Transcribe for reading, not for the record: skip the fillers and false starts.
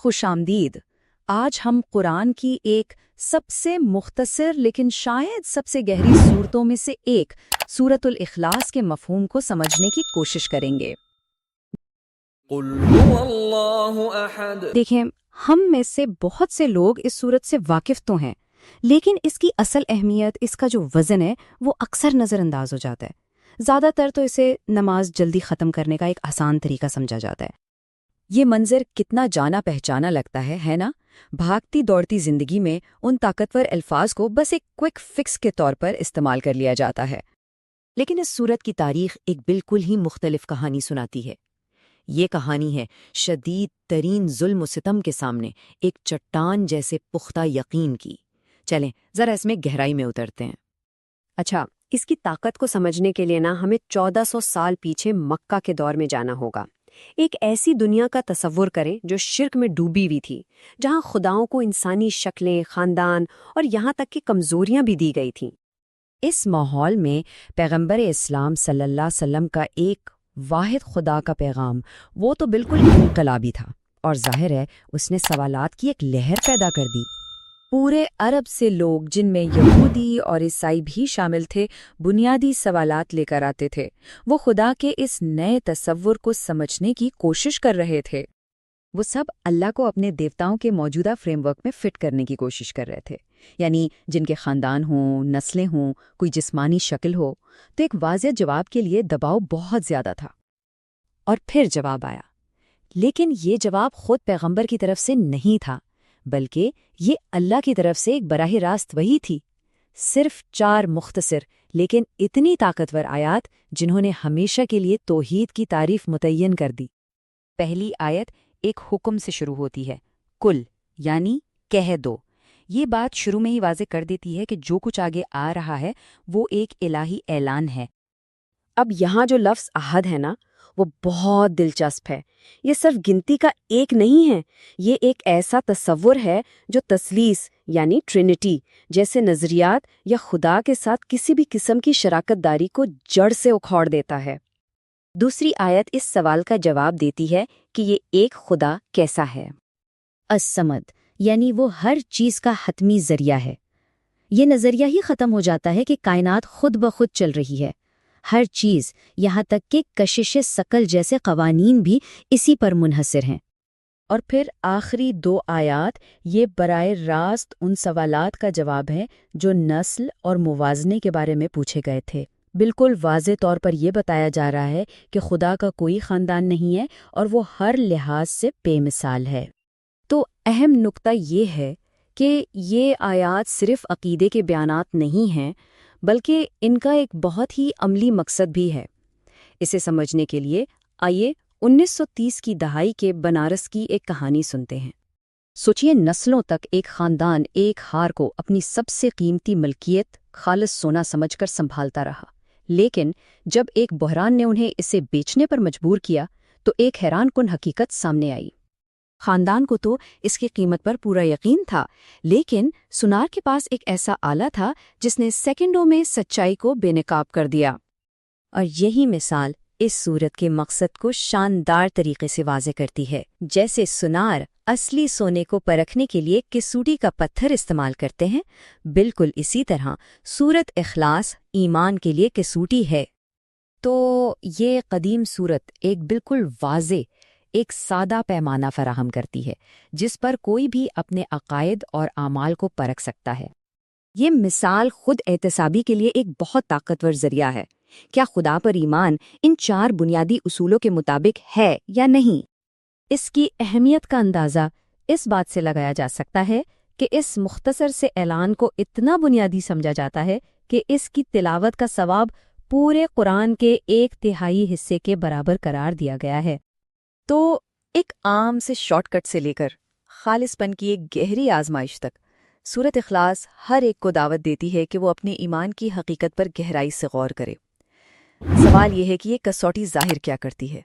خوش آمدید۔ آج ہم قرآن کی ایک سب سے مختصر لیکن شاید سب سے گہری صورتوں میں سے ایک سورۃ الاخلاص کے مفہوم کو سمجھنے کی کوشش کریں گے۔ قل هو اللہ احد۔ دیکھیں، ہم میں سے بہت سے لوگ اس سورت سے واقف تو ہیں، لیکن اس کی اصل اہمیت، اس کا جو وزن ہے، وہ اکثر نظر انداز ہو جاتا ہے۔ زیادہ تر تو اسے نماز جلدی ختم کرنے کا ایک آسان طریقہ سمجھا جاتا ہے۔ یہ منظر کتنا جانا پہچانا لگتا ہے نا؟ بھاگتی دوڑتی زندگی میں ان طاقتور الفاظ کو بس ایک کوئک فکس کے طور پر استعمال کر لیا جاتا ہے۔ لیکن اس سورت کی تاریخ ایک بالکل ہی مختلف کہانی سناتی ہے۔ یہ کہانی ہے شدید ترین ظلم و ستم کے سامنے ایک چٹان جیسے پختہ یقین کی۔ چلیں ذرا اس میں گہرائی میں اترتے ہیں۔ اچھا، اس کی طاقت کو سمجھنے کے لیے ہمیں 1400 سال پیچھے مکہ کے دور میں جانا ہوگا۔ ایک ایسی دنیا کا تصور کریں جو شرک میں ڈوبی ہوئی تھی، جہاں خداؤں کو انسانی شکلیں، خاندان اور یہاں تک کہ کمزوریاں بھی دی گئی تھیں۔ اس ماحول میں پیغمبر اسلام صلی اللہ علیہ وسلم کا ایک واحد خدا کا پیغام وہ تو بالکل انقلابی تھا، اور ظاہر ہے اس نے سوالات کی ایک لہر پیدا کر دی۔ پورے عرب سے لوگ، جن میں یہودی اور عیسائی بھی شامل تھے، بنیادی سوالات لے کر آتے تھے۔ وہ خدا کے اس نئے تصور کو سمجھنے کی کوشش کر رہے تھے۔ وہ سب اللہ کو اپنے دیوتاؤں کے موجودہ فریم ورک میں فٹ کرنے کی کوشش کر رہے تھے، یعنی جن کے خاندان ہوں، نسلیں ہوں، کوئی جسمانی شکل ہو۔ تو ایک واضح جواب کے لیے دباؤ بہت زیادہ تھا۔ اور پھر جواب آیا، لیکن یہ جواب خود پیغمبر کی طرف سے نہیں تھا، بلکہ یہ اللہ کی طرف سے ایک براہ راست وحی تھی۔ صرف 4 مختصر لیکن اتنی طاقتور آیات جنہوں نے ہمیشہ کے لیے توحید کی تعریف متعین کر دی۔ پہلی آیت ایک حکم سے شروع ہوتی ہے، کل، یعنی کہہ دو۔ یہ بات شروع میں ہی واضح کر دیتی ہے کہ جو کچھ آگے آ رہا ہے وہ ایک الہی اعلان ہے۔ اب یہاں جو لفظ احد ہے وہ بہت دلچسپ ہے۔ یہ صرف گنتی کا ایک نہیں ہے، یہ ایک ایسا تصور ہے جو تثلیث یعنی ٹرینٹی جیسے نظریات یا خدا کے ساتھ کسی بھی قسم کی شراکت داری کو جڑ سے اکھاڑ دیتا ہے۔ دوسری آیت اس سوال کا جواب دیتی ہے کہ یہ ایک خدا کیسا ہے۔ الصمد، یعنی وہ ہر چیز کا حتمی ذریعہ ہے۔ یہ نظریہ ہی ختم ہو جاتا ہے کہ کائنات خود بخود چل رہی ہے۔ ہر چیز، یہاں تک کہ کشش ثقل جیسے قوانین بھی اسی پر منحصر ہیں۔ اور پھر آخری 2 آیات یہ براہ راست ان سوالات کا جواب ہے جو نسل اور موازنے کے بارے میں پوچھے گئے تھے۔ بالکل واضح طور پر یہ بتایا جا رہا ہے کہ خدا کا کوئی خاندان نہیں ہے اور وہ ہر لحاظ سے بے مثال ہے۔ تو اہم نقطہ یہ ہے کہ یہ آیات صرف عقیدے کے بیانات نہیں ہیں، بلکہ ان کا ایک بہت ہی عملی مقصد بھی ہے۔ اسے سمجھنے کے لیے آئیے 1930 کی دہائی کے بنارس کی ایک کہانی سنتے ہیں۔ سوچئے، نسلوں تک ایک خاندان ایک ہار کو اپنی سب سے قیمتی ملکیت خالص سونا سمجھ کر سنبھالتا رہا، لیکن جب ایک بحران نے انہیں اسے بیچنے پر مجبور کیا تو ایک حیران کن حقیقت سامنے آئی۔ خاندان کو تو اس کی قیمت پر پورا یقین تھا، لیکن سنار کے پاس ایک ایسا آلہ تھا جس نے سیکنڈوں میں سچائی کو بے نقاب کر دیا۔ اور یہی مثال اس صورت کے مقصد کو شاندار طریقے سے واضح کرتی ہے۔ جیسے سنار اصلی سونے کو پرکھنے کے لیے کسوٹی کا پتھر استعمال کرتے ہیں، بالکل اسی طرح سورت اخلاص ایمان کے لیے کسوٹی ہے۔ تو یہ قدیم صورت ایک بالکل واضح، ایک سادہ پیمانہ فراہم کرتی ہے جس پر کوئی بھی اپنے عقائد اور اعمال کو پرکھ سکتا ہے۔ یہ مثال خود احتسابی کے لیے ایک بہت طاقتور ذریعہ ہے۔ کیا خدا پر ایمان ان 4 بنیادی اصولوں کے مطابق ہے یا نہیں؟ اس کی اہمیت کا اندازہ اس بات سے لگایا جا سکتا ہے کہ اس مختصر سے اعلان کو اتنا بنیادی سمجھا جاتا ہے کہ اس کی تلاوت کا ثواب پورے قرآن کے 1/3 حصے کے برابر قرار دیا گیا ہے۔ تو ایک عام سے شارٹ کٹ سے لے کر خالص پن کی ایک گہری آزمائش تک سورۃ اخلاص ہر ایک کو دعوت دیتی ہے کہ وہ اپنے ایمان کی حقیقت پر گہرائی سے غور کرے۔ سوال یہ ہے کہ یہ کسوٹی ظاہر کیا کرتی ہے؟